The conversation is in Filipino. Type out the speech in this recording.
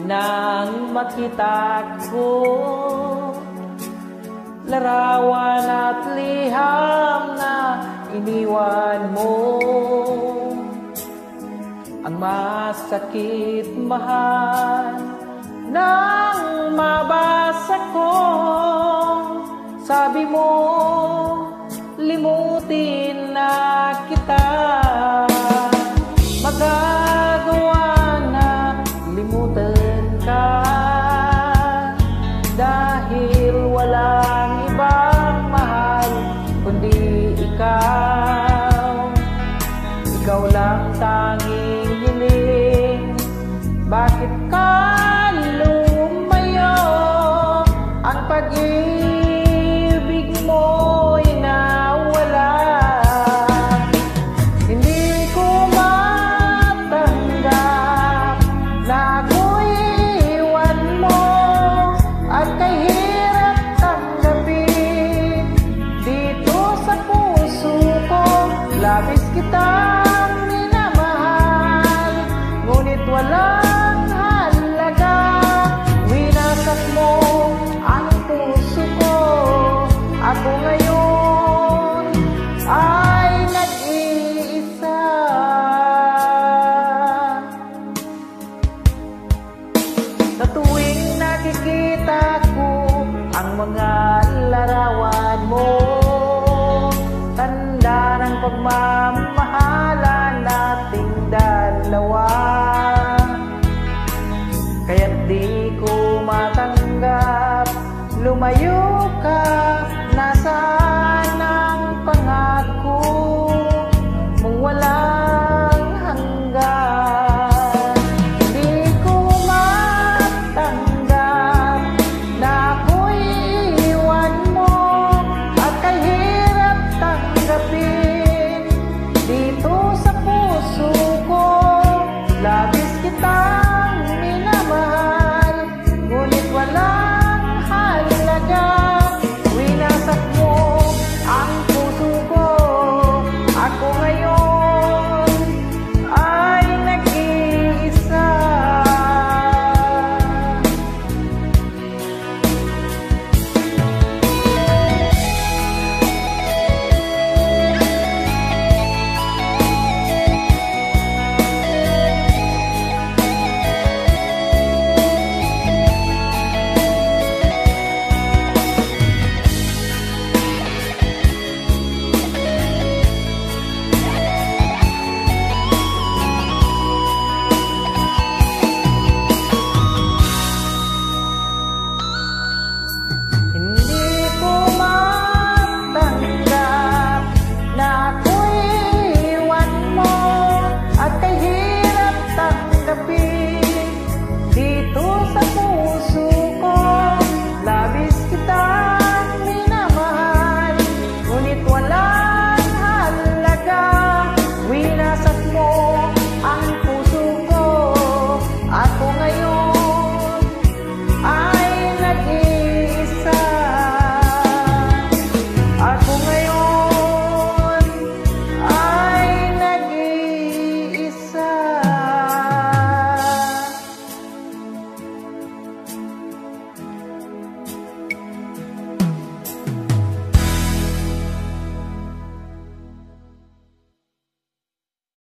nang makita ko larawan at liham na iniwan mo. Ang masakit mahal nang mabasa ko, sabi mo limutin na kita. Magagawa na limutan ka, dahil walang ibang mahal kundi ikaw. Ikaw lang tanging hiling, bakit ka lumayo? Ang pag-ibig mo'y nawala. Hindi ko matanggap na ako'y iwan mo, at kahirap tanggapin dito sa puso ko. Labis kitang minamahal, ngunit walang halaga. Winasak mo ang puso ko. Ako ngayon ay nag-iisa. Sa tuwing nakikita ko ang mga larawan mo, tanda ng pagmamahalan nating dalawa. Kaya't di ko matanggap lumayo